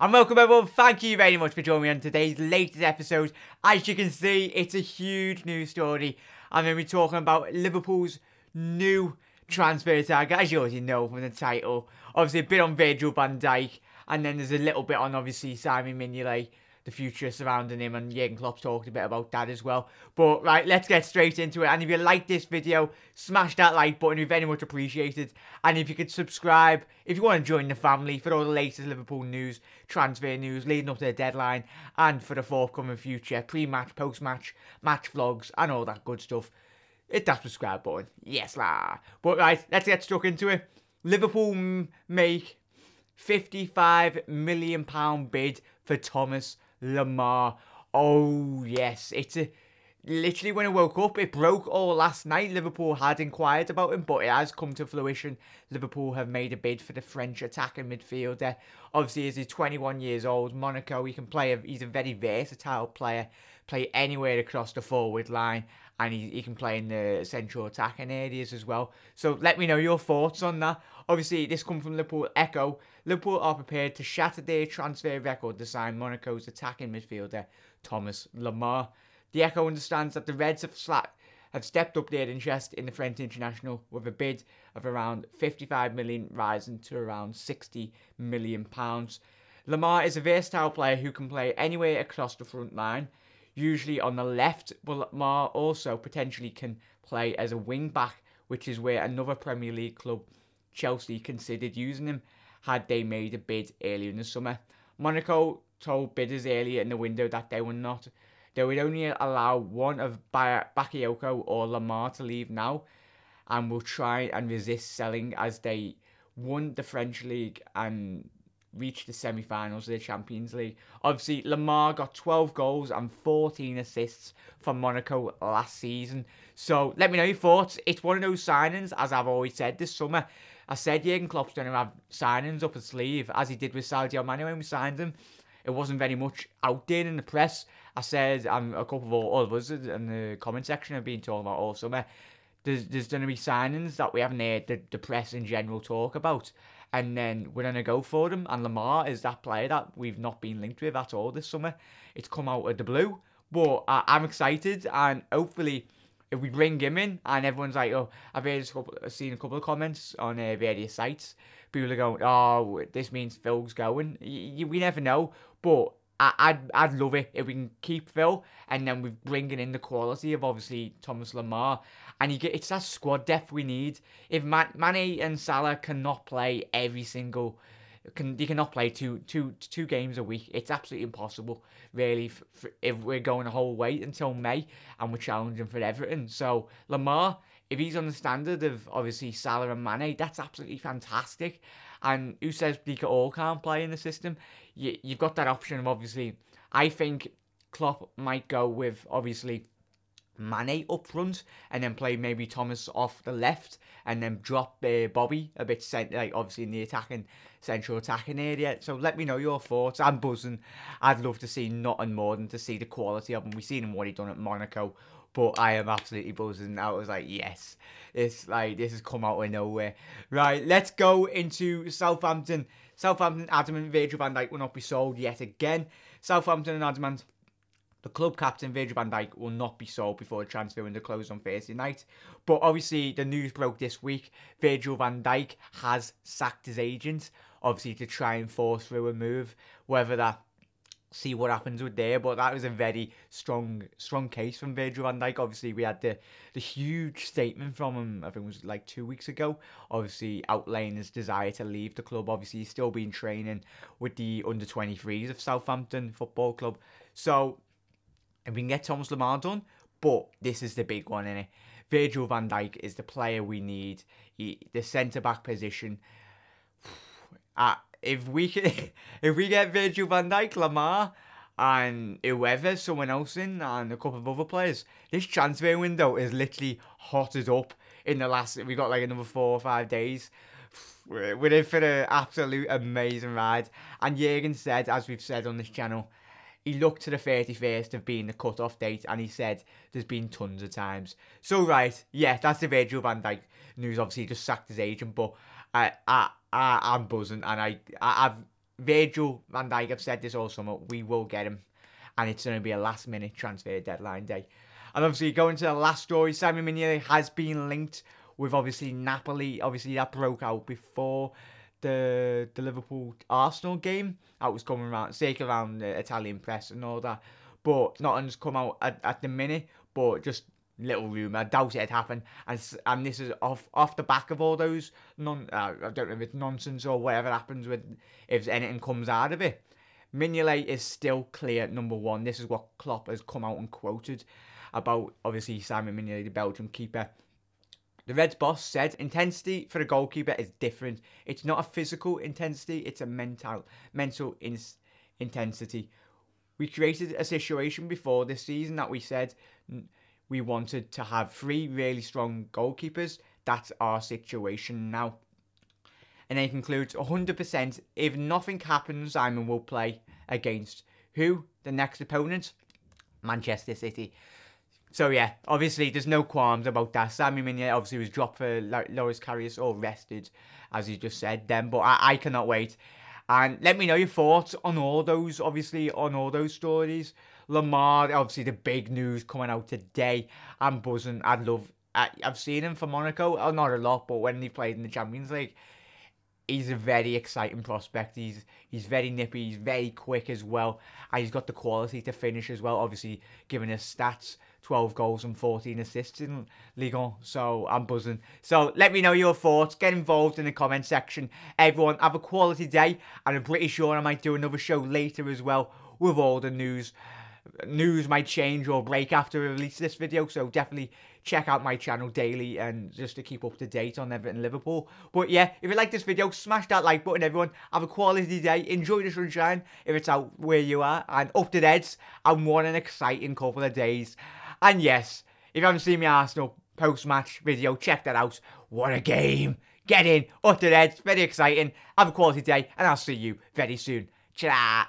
And welcome everyone, thank you very much for joining me on today's latest episode. As you can see, it's a huge news story. I'm going to be talking about Liverpool's new transfer target, as you already know from the title. Obviously a bit on Virgil van Dijk, and then there's a little bit on obviously Simon Mignolet, the future surrounding him, and Jurgen Klopp's talked a bit about that as well. But right, let's get straight into it. And if you like this video, smash that like button, it'd be very much appreciated. And if you could subscribe, if you want to join the family for all the latest Liverpool news, transfer news, leading up to the deadline, and for the forthcoming future, pre-match, post-match, match vlogs, and all that good stuff, hit that subscribe button. Yes, lah. But right, let's get stuck into it. Liverpool make £55 million bid for Thomas Lemar. Oh yes, it's literally when I woke up, it broke all last night. Liverpool had inquired about him, but it has come to fruition. Liverpool have made a bid for the French attacking midfielder. Obviously, as he's 21 years old, Monaco, he can play. He's a very versatile player. Play anywhere across the forward line, and he can play in the central attacking areas as well. So let me know your thoughts on that. Obviously, this comes from Liverpool Echo. Liverpool are prepared to shatter their transfer record to sign Monaco's attacking midfielder, Thomas Lemar. The Echo understands that the Reds have stepped up their interest in the French international with a bid of around 55 million, rising to around 60 million pounds. Lemar is a versatile player who can play anywhere across the front line, usually on the left, but Lemar also potentially can play as a wing back, which is where another Premier League club, Chelsea, considered using him had they made a bid earlier in the summer. Monaco told bidders earlier in the window that they would only allow one of Bakayoko or Lemar to leave now, and will try and resist selling as they won the French League and reached the semi-finals of the Champions League. Obviously, Lemar got 12 goals and 14 assists for Monaco last season. So let me know your thoughts. It's one of those signings, as I've always said this summer. I said Jurgen Klopp's going to have signings up his sleeve, as he did with Sadio Mane when we signed him. It wasn't very much out there in the press. I said, a couple of all of us in the comment section have been talking about all summer. There's going to be signings that we haven't heard the press in general talk about. And then we're going to go for them. And Lemar is that player that we've not been linked with at all this summer. It's come out of the blue. But I'm excited. And hopefully, if we bring him in and everyone's like, oh, I've seen a couple of comments on various sites. People are going, oh, this means Phil's going. We never know. But I'd love it if we can keep Phil and then we're bringing in the quality of obviously Thomas Lemar, and it's that squad depth we need. If Mane and Salah cannot play they cannot play two games a week. It's absolutely impossible, really, if we're going a whole way until May and we're challenging for everything. So Lemar, if he's on the standard of obviously Salah and Mane, that's absolutely fantastic. And who says they all can't play in the system? You've got that option of obviously, I think Klopp might go with obviously Mane up front and then play maybe Thomas off the left and then drop Bobby a bit obviously in the central attacking area. So let me know your thoughts. I'm buzzing. I'd love to see nothing more than to see the quality of him. We've seen him what he done at Monaco, but I am absolutely buzzing. I was like, yes, this has come out of nowhere. Right, let's go into Southampton. Southampton adamant Virgil van Dijk will not be sold yet again. Southampton and adamant the club captain Virgil van Dijk will not be sold before the transfer window closes on Thursday night. But obviously the news broke this week. Virgil van Dijk has sacked his agent, obviously to try and force through a move. Whether that, see what happens with there, but that was a very strong case from Virgil van Dijk. Obviously we had the huge statement from him, I think it was like 2 weeks ago, obviously outlining his desire to leave the club. Obviously he's still been training with the under-23s of Southampton Football Club. So if we can get Thomas Lemar done, but this is the big one, innit? Virgil van Dijk is the player we need. The centre-back position. If we get Virgil van Dijk, Lemar, and whoever, someone else in, and a couple of other players, this transfer window is literally hotted up in the last. We got like another 4 or 5 days. We're in for an absolute amazing ride. And Jurgen said, as we've said on this channel, he looked to the 31st of being the cut-off date, and he said there's been tons of times. So, right, yeah, that's the Virgil van Dijk news. Obviously, he just sacked his agent, but I'm buzzing, and I've Virgil van Dijk, I've said this all summer, we will get him. And it's going to be a last-minute transfer deadline day. And obviously, going to the last story, Simon Mignolet has been linked with, obviously, Napoli. Obviously, that broke out before the Liverpool-Arsenal game. That was coming around, circling around the Italian press and all that. But nothing's come out at the minute. But just little rumour. I doubt it'd happen. And this is off the back of all those, I don't know if it's nonsense or whatever happens with, if anything comes out of it. Mignolet is still clear number one. This is what Klopp has come out and quoted about, obviously, Simon Mignolet, the Belgian keeper. The Reds boss said, intensity for a goalkeeper is different. It's not a physical intensity, it's a mental intensity. We created a situation before this season that we said we wanted to have 3 really strong goalkeepers. That's our situation now. And then he concludes, 100%, if nothing happens, Simon will play against who? The next opponent? Manchester City. So yeah, obviously there's no qualms about that. Simon Mignolet obviously was dropped for Loris Karius or rested, as he just said then. But I cannot wait. And let me know your thoughts on all those, obviously, on all those stories. Lemar, obviously the big news coming out today. I'm buzzing. I've seen him for Monaco. Oh, not a lot, but when he played in the Champions League, he's a very exciting prospect. He's very nippy. He's very quick as well. And he's got the quality to finish as well. Obviously, given his stats, 12 goals and 14 assists in Ligue 1. So I'm buzzing. So let me know your thoughts. Get involved in the comment section. Everyone, have a quality day. And I'm pretty sure I might do another show later as well with all the news. News might change or break after I release this video. So definitely check out my channel daily and just to keep up to date on everything Liverpool. But yeah, if you like this video, smash that like button, everyone. Have a quality day. Enjoy the sunshine if it's out where you are. And up to the heads. And what an exciting couple of days. And yes, if you haven't seen my Arsenal post-match video, check that out. What a game. Get in. Up to the heads. Very exciting. Have a quality day. And I'll see you very soon. Ta-da.